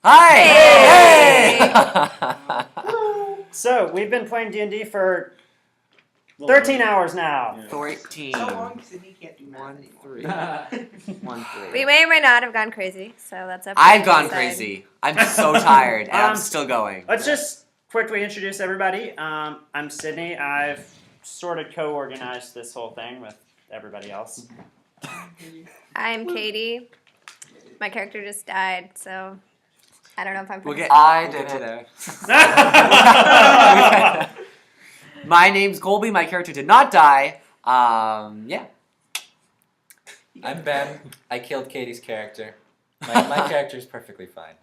Hi! Hey! So, we've been playing D&D for 13 hours now. 14. So long because he can't do math 1, anymore. 3. 1, 3. We may or may not have gone crazy, so that's up to I've you gone to decide. crazy. I'm so tired, and I'm still going. Let's just quickly introduce everybody. I'm Sydney. I've sort of co-organized this whole thing with everybody else. I'm Katie. My character just died, so I don't know if I'm. We'll get. I we'll did get it. to there. My name's Colby. My character did not die. Yeah. I'm Ben. I killed Katie's character. My character's perfectly fine,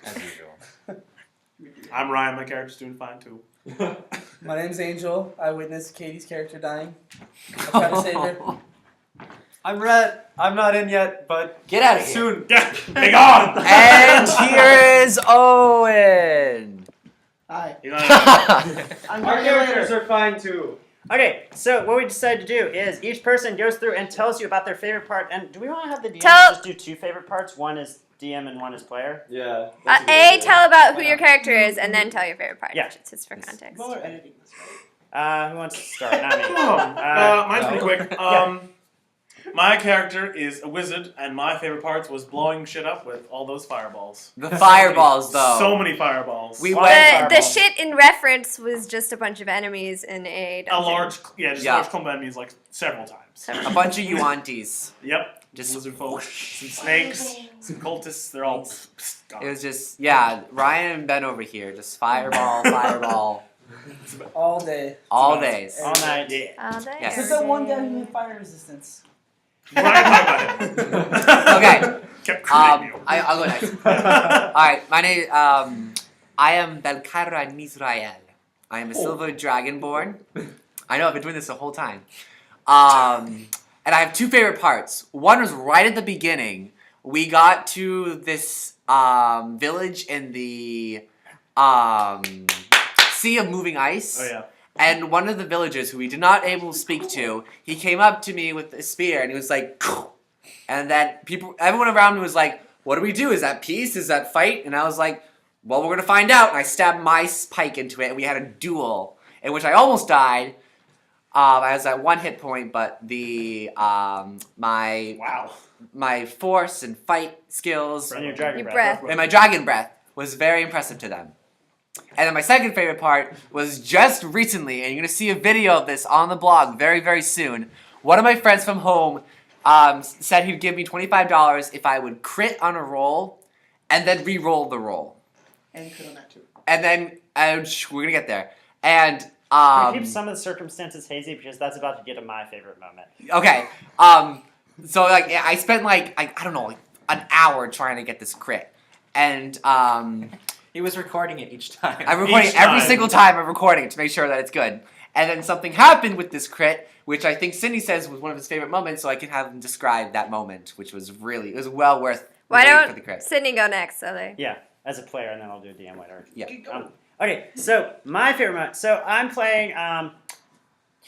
as usual. I'm Ryan, my character's doing fine too. My name's Angel. I witnessed Katie's character dying. I tried to save her. I'm Rhett. I'm not in yet, but Get out of here. Soon, be gone! And here is Owen. Hi. You know, I'm our going characters later. are fine too. Okay, so what we decided to do is each person goes through and tells you about their favorite part. And do we want to have the DM just do two favorite parts? One is DM and one is player? Yeah. Tell about who your character is, and then tell your favorite part. Yeah. Just for context. Well, we're editing this, right? Who wants to start? Not me. mine's pretty quick. My character is a wizard, and my favorite parts was blowing shit up with all those fireballs. The fireballs, though. So many fireballs. We Why went. The fireball? shit in reference was just a bunch of enemies in a a dungeon. large clump of enemies, like several times. A bunch of Yuantis. Yep. Just Lizard folk, some snakes, some cultists. They're all gone. It was just, yeah, Ryan and Ben over here. Just fireball, fireball. All day. All days. All night. Yeah. Oh, there Yes. Except that one guy who had fire resistance. Ryan, talk about it. Okay. Kept creating me over. I'll go next. Alright, my name, I am Belkara Nizrael. I am a silver dragonborn. I know, I've been doing this the whole time. And I have two favorite parts. One was right at the beginning. We got to this village in the Sea of Moving Ice. Oh yeah. And one of the villagers who we did not able to speak to, he came up to me with a spear and he was like, and then everyone around me was like, what do we do? Is that peace? Is that fight? And I was like, well, we're gonna find out. And I stabbed my pike into it and we had a duel in which I almost died. I was at 1 hit point, but the my force and fight skills And your dragon Your breath. breath. and my dragon breath was very impressive to them. And then my second favorite part was just recently, and you're going to see a video of this on the blog very, very soon. One of my friends from home said he'd give me $25 if I would crit on a roll and then re-roll the roll. And crit on that too. And then, we're going to get there. And, Can we keep some of the circumstances hazy because that's about to get to my favorite moment. okay. So, like, I spent, like, I don't know, like, an hour trying to get this crit. And, He was recording it each time. I'm recording Each every time. single time I'm recording it to make sure that it's good. And then something happened with this crit, which I think Cindy says was one of his favorite moments, so I can have him describe that moment, which was really, it was well worth Why waiting for the don't crit. Sydney go next? So they. Yeah, as a player, and then I'll do a DM later. Yeah. Keep going. Okay, so my favorite moment. So I'm playing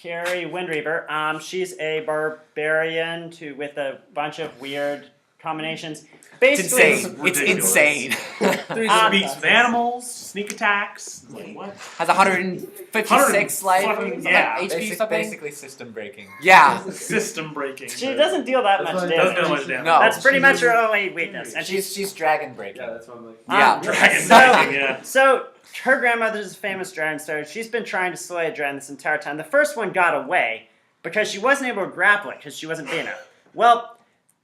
Carrie Windreaver. She's a barbarian with a bunch of weird combinations. It's Basically, insane. It's ridiculous. insane. Beats of animals, sneak attacks. Like what? Has 156 life, fucking- something yeah. like HP something. Basically system breaking. Yeah. System breaking. She doesn't deal that much Doesn't damage. do much damage. No. That's pretty much her only weakness. And She's dragon breaking. that's what I'm like. Yeah. Dragon So- breaking, yeah. So her grandmother's a famous dragon slayer. She's been trying to slay a dragon this entire time. The first one got away because she wasn't able to grapple it because she wasn't big enough. Well,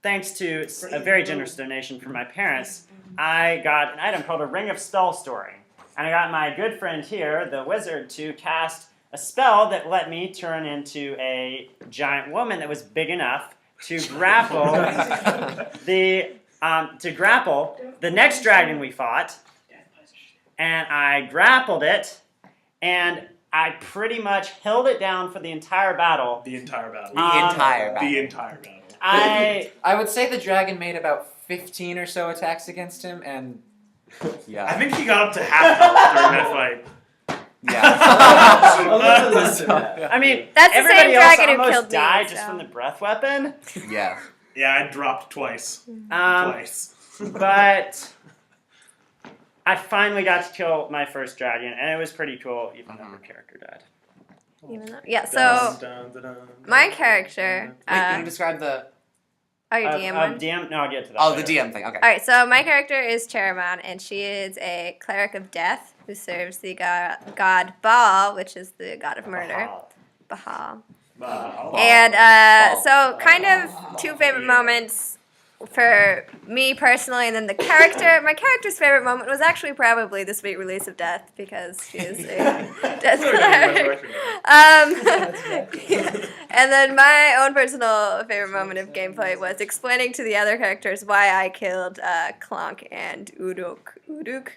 thanks to a very generous donation from my parents, I got an item called a Ring of Spell Storing. And I got my good friend here, the wizard, to cast a spell that let me turn into a giant woman that was big enough to grapple the next dragon we fought. And I grappled it, and I pretty much held it down for the entire battle. The entire battle. The entire battle. The entire battle. I I would say the dragon made about 15 or so attacks against him, and I Yeah. think he got up to half health during that fight. Yeah. I mean, That's the everybody same else dragon who almost killed me, died just so. from the breath weapon. Yeah. Yeah, I dropped twice. Um, Twice. but I finally got to kill my first dragon, and it was pretty cool, even though her character died. Even though, yeah. So my character. Wait, can you describe the? Oh, your DM one. DM? No, I'll get to that. Oh, the later. DM thing. Okay. All right, so my character is Charamon, and she is a cleric of death who serves the god Baal, which is the god of murder. Bahal. And Baal. so, kind of two favorite moments for me personally, and then the character. My character's favorite moment was actually probably the sweet release of Death, because she is a death cleric. And then my own personal favorite moment of gameplay was explaining to the other characters why I killed Clonk and Uduk. Uduk.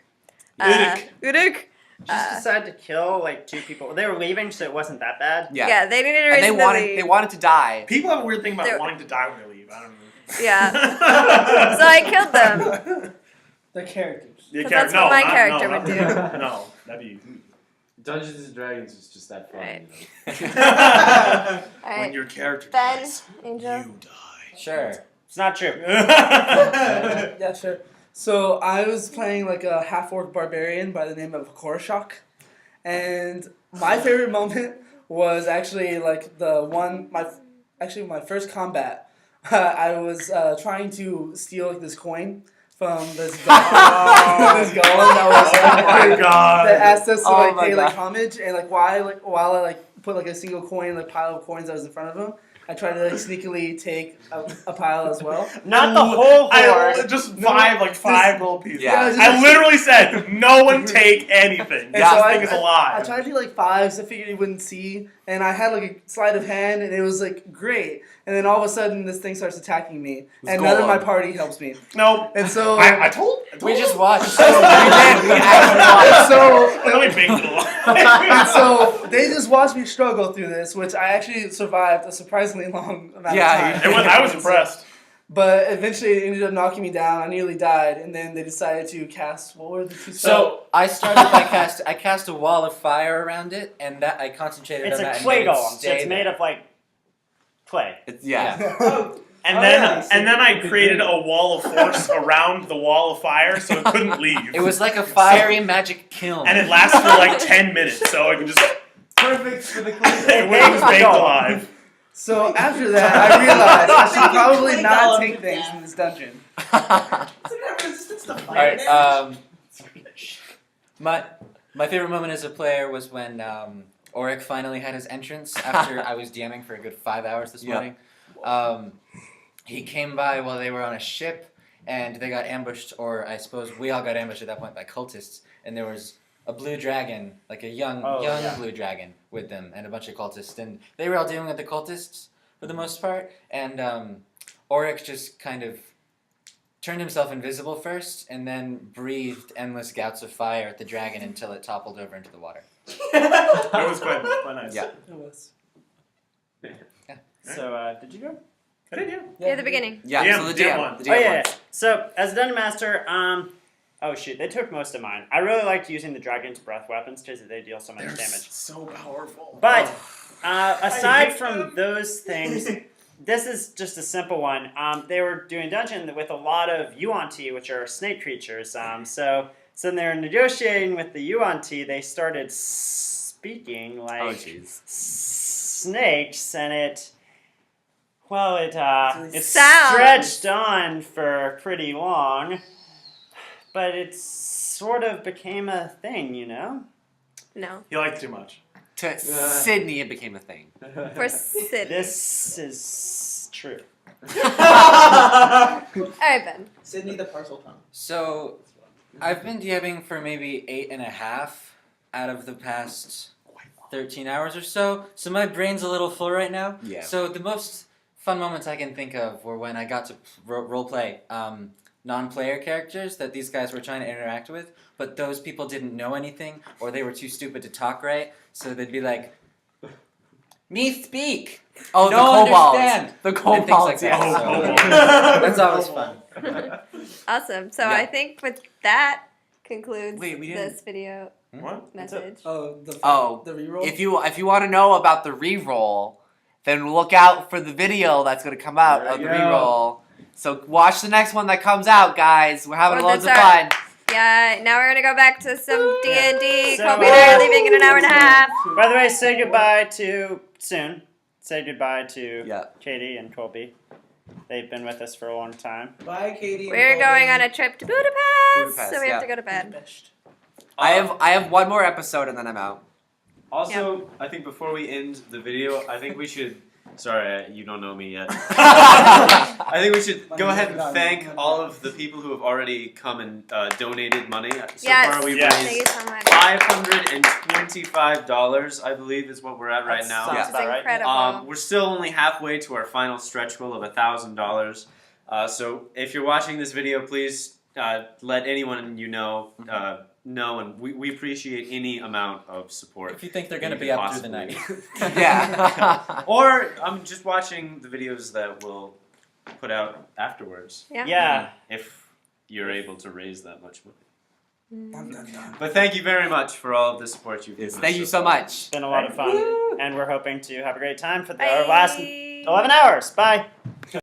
Just decided to kill like 2 people. They were leaving, so it wasn't that bad. Yeah. Yeah, they needed a And reason they to wanted leave. they wanted to die. People have a weird thing about They're- wanting to die when they leave. I don't know. Yeah. So I killed them. The characters. The Because that's what my character would do. No, that'd be. Dungeons and Dragons is just that fun. Right. You know? All When right. your character Ben, dies, Angel. you die. Sure. It's not true. Yeah, sure. So I was playing like a half-orc barbarian by the name of Korshak, and my favorite moment was actually like my first combat. I was trying to steal like, this coin from this golem, this golem that was Oh my God. that asked us to Oh like my pay like God. homage, and like while I like put like a single coin like pile of coins that was in front of him, I tried to like sneakily take a pile as well. Not the whole I board. just No, five just- little pieces. Yeah. I literally said, no one take anything. And This so thing is I alive. tried to do like 5s. I figured he wouldn't see, and I had like a sleight of hand, and it was like great. And then all of a sudden, this thing starts attacking me, was and none of my Golem. party helps me. No. And so, I told We you. just watched. We did. We actually watched. so, Let me baked it and alive. so they just watched me struggle through this, which I actually survived a surprisingly long amount Yeah, of time. I was impressed. But eventually, it ended up knocking me down. I nearly died, and then they decided to cast. What were the 2 spells? So I started by I cast a wall of fire around it, and that I concentrated It's on a that. and clay made it golem, so stay it's made there. of like clay. It's, yeah. And Oh, then yeah, so and then I you could created do it. a wall of force around the wall of fire so it couldn't leave. It was like a fiery magic kiln. and it lasts for like 10 minutes, so I can just Perfect for the clay. it was baked alive. So after that, I realized I should probably not take things in this dungeon. All right. My favorite moment as a player was when Auric finally had his entrance after I was DMing for a good 5 hours this Yeah. morning. He came by while they were on a ship, and they got ambushed, or I suppose we all got ambushed at that point by cultists, and there was a blue dragon, like a young yeah. blue dragon with them, and a bunch of cultists, and they were all dealing with the cultists for the most part, and Auric just kind of turned himself invisible first, and then breathed endless gouts of fire at the dragon until it toppled over into the water. That was quite nice. Yeah. It was. So, did you go? I did, yeah. Yeah, the beginning. Yeah. DM, So the DM DM. one. The DM Oh yeah, ones. yeah. So as a dungeon master, oh shoot, they took most of mine. I really liked using the dragon's breath weapons because they deal so much They're damage. so powerful. But aside hate from them. those things, this is just a simple one. They were doing dungeon with a lot of Yuan-Ti, which are snake creatures. So when they were negotiating with the Yuan-Ti, they started speaking like Oh jeez. snakes, and it Sounds. stretched on for pretty long, but it sort of became a thing, you know? No. You liked too much. To Sydney, it became a thing. For Sid. This is true. All right, Ben. Sydney the parcel tongue. So, I've been DMing for maybe 8.5 out of the past 13 hours or so, so my brain's a little full right now. Yeah. So the most fun moments I can think of were when I got to roleplay non-player characters that these guys were trying to interact with, but those people didn't know anything, or they were too stupid to talk right, so they'd be like, "Me speak!" Oh, No the kobolds. understand. The And things kobolds. like yeah. that. Oh, So, kobolds. that's always fun. Awesome. So Yeah. I think with that concludes Wait, we didn't- this video What? message. Oh, the reroll. If you want to know about the reroll, then look out for the video that's going to come out There of the you go. reroll. So watch the next one that comes out, guys. We're having Or loads of that's fun. Yeah, now we're gonna go back to some D&D. So, Colby and I are leaving in an hour and a half. By the way, say goodbye to soon. Say goodbye to Yeah. Katie and Colby. They've been with us for a long time. Bye, Katie. We're going on a trip to Budapest, Budapest, so we have yeah. to go to bed. I have one more episode and then I'm out. Also, I think before we end the video, I think we should. Sorry, you don't know me yet. I I think we should go ahead and thank all of the people who have already come and donated money. So Yes, far, we've Yes. thank you raised so much. $525, I believe, is what we're at right now. Sounds This is about right. incredible. We're still only halfway to our final stretch goal of $1,000. So if you're watching this video, please let anyone you know know, and we appreciate any amount of support. If you think they're going to you be could up through the possibly- night. Yeah. Or I'm just watching the videos that we'll put out afterwards, Yeah. Yeah. if you're able to raise that much money. Dun, dun, dun. But thank you very much for all of the support you've given us. Thank you so far. much. It's been a lot of fun. And we're hoping to have a great time for Bye. our last 11 hours. Bye.